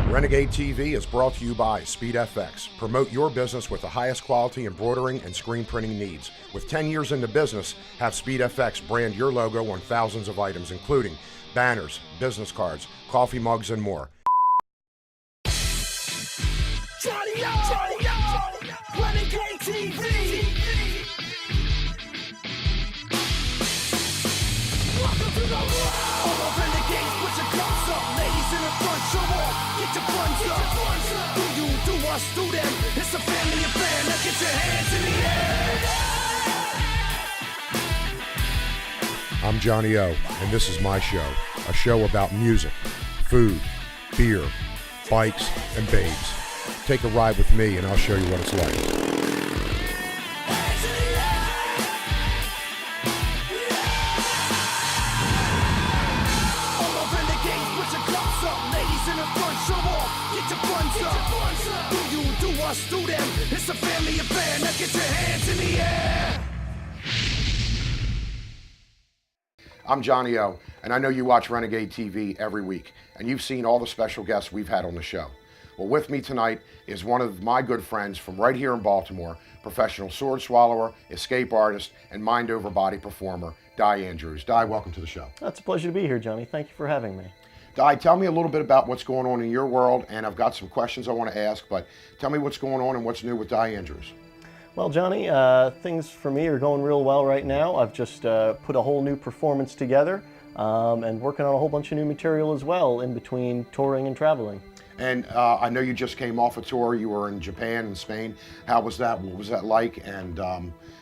Renegade TV is brought to you by SpeedFX. Promote your business with the highest quality embroidering and screen printing needs. With 10 years in the business, have SpeedFX brand your logo on thousands of items, including banners, business cards, coffee mugs, and more. Renegade TV. Welcome to the world. All the renegades, put your guns up. Ladies in the front, show off. Get your guns up. Do you, do us, do them. It's a family affair. Now get your hands in the air. I'm Johnny O, and this is my show. A show about music, food, beer, bikes, and babes. Take a ride with me and I'll show you what it's like. All the renegades, put your cups up. Ladies in the front, show off. Get your guns up. Do you, do us, do them. It's a family affair. Now get your hands in the air. I'm Johnny O, and I know you watch Renegade TV every week, and you've seen all the special guests we've had on the show. Well, with me tonight is one of my good friends from right here in Baltimore, professional sword swallower, escape artist, and mind over body performer, Di Andrews. Di, welcome to the show. It's a pleasure to be here, Johnny. Thank you for having me. Di, tell me a little bit about what's going on in your world, and I've got some questions I want to ask, but tell me what's going on and what's new with Di Andrews. Well, Johnny, things for me are going real well right now. I've just put a whole new performance together and working on a whole bunch of new material as well in between touring and traveling. And I know you just came off a tour. You were in Japan and Spain. How was that? What was that like? And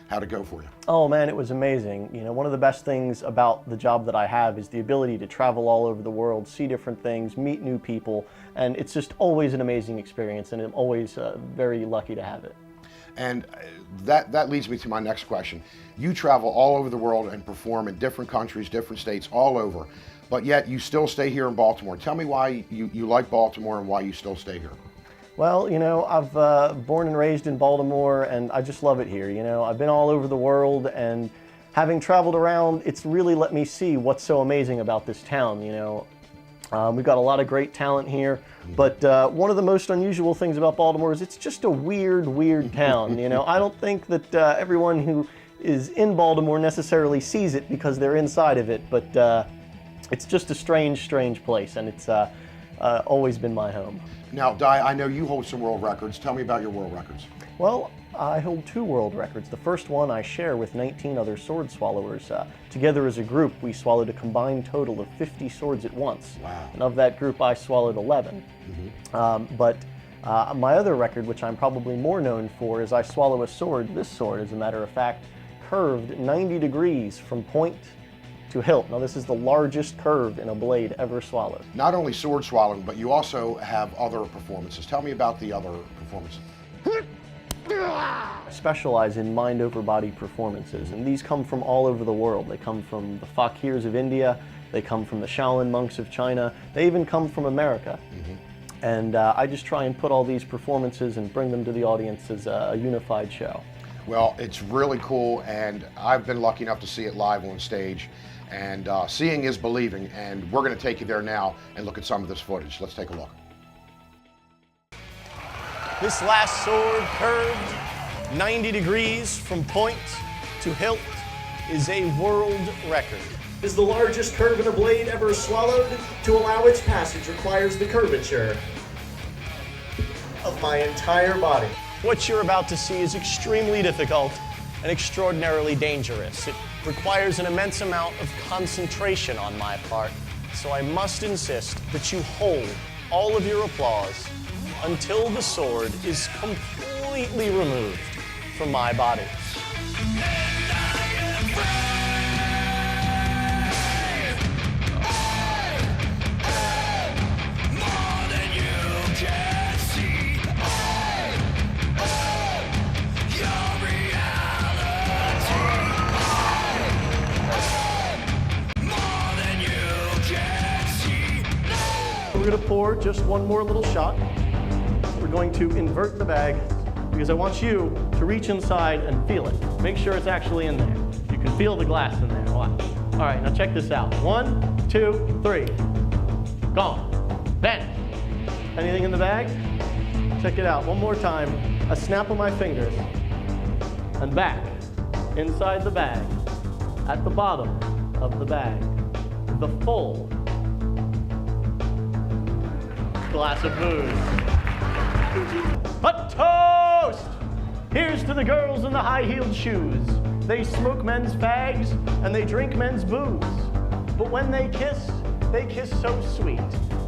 how'd it go for you? Oh man, it was amazing. You know, one of the best things about the job that I have is the ability to travel all over the world, see different things, meet new people, and it's just always an amazing experience, and I'm always very lucky to have it. And that leads me to my next question. You travel all over the world and perform in different countries, different states, all over, but yet you still stay here in Baltimore. Tell me why you like Baltimore and why you still stay here. Well, you know, I've born and raised in Baltimore, and I just love it here. You know, I've been all over the world, and having traveled around, it's really let me see what's so amazing about this town, you know. We've got a lot of great talent here, but one of the most unusual things about Baltimore is it's just a weird town. You know, I don't think that everyone who is in Baltimore necessarily sees it because they're inside of it, but it's just a strange place, and it's always been my home. Now, Di, I know you hold some world records. Tell me about your world records. Well, I hold 2 world records. The first one I share with 19 other sword swallowers. Together as a group, we swallowed a combined total of 50 swords at once. Wow. And of that group, I swallowed 11. But my other record, which I'm probably more known for, is I swallow a sword, this sword, as a matter of fact, curved 90 degrees from point to hilt. Now, this is the largest curve in a blade ever swallowed. Not only sword swallowing, but you also have other performances. Tell me about the other performances. I specialize in mind over body performances, and these come from all over the world. They come from the fakirs of India, they come from the Shaolin monks of China, they even come from America. And I just try and put all these performances and bring them to the audience as a unified show. Well, it's really cool, and I've been lucky enough to see it live on stage, and seeing is believing, and we're going to take you there now and look at some of this footage. Let's take a look. This last sword, curved 90 degrees from point to hilt, is a world record. Is the largest curve in a blade ever swallowed. To allow its passage requires the curvature of my entire body. What you're about to see is extremely difficult and extraordinarily dangerous. It requires an immense amount of concentration on my part, so I must insist that you hold all of your applause until the sword is completely removed from my body. We're going to pour just one more little shot. We're going to invert the bag because I want you to reach inside and feel it. Make sure it's actually in there. You can feel the glass in there. Watch. All right, now check this out. 1, 2, 3. Gone. Vanish. Anything in the bag? Check it out, one more time. A snap of my fingers. And back, inside the bag, at the bottom of the bag, the full glass of booze. A toast! Here's to the girls in the high-heeled shoes. They smoke men's fags and they drink men's booze. But when they kiss so sweet.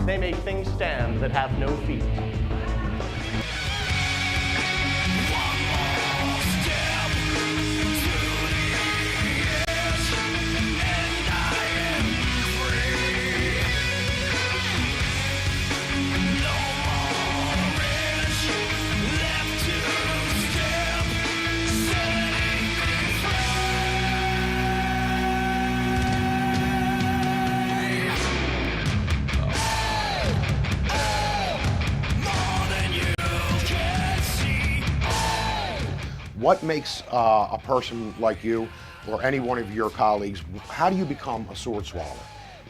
They make things stand that have no feet. What makes a person like you or any one of your colleagues, how do you become a sword swallower?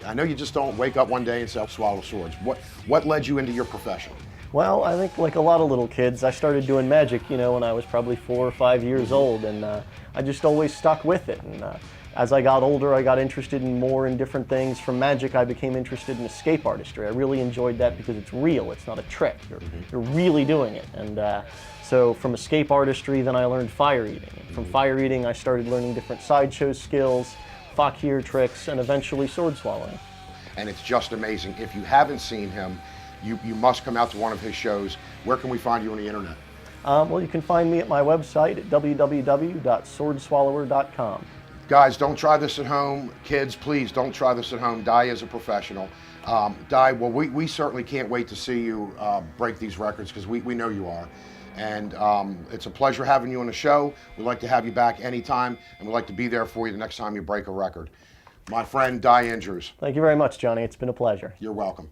I know you just don't wake up one day and say, I'll swallow swords. What led you into your profession? Well, I think like a lot of little kids, I started doing magic, you know, when I was probably 4 or 5 years old, and I just always stuck with it. And as I got older, I got interested in different things. From magic, I became interested in escape artistry. I really enjoyed that because it's real, it's not a trick. You're really doing it. And so from escape artistry, then I learned fire eating. From fire eating, I started learning different sideshow skills, fakir tricks, and eventually sword swallowing. And it's just amazing. If you haven't seen him, you must come out to one of his shows. Where can we find you on the internet? Well, you can find me at my website at www.swordswallower.com. Guys, don't try this at home. Kids, please don't try this at home. Di is a professional. Di, well, we certainly can't wait to see you break these records because we know you are. And it's a pleasure having you on the show. We'd like to have you back anytime, and we'd like to be there for you the next time you break a record. My friend, Di Andrews. Thank you very much, Johnny. It's been a pleasure. You're welcome.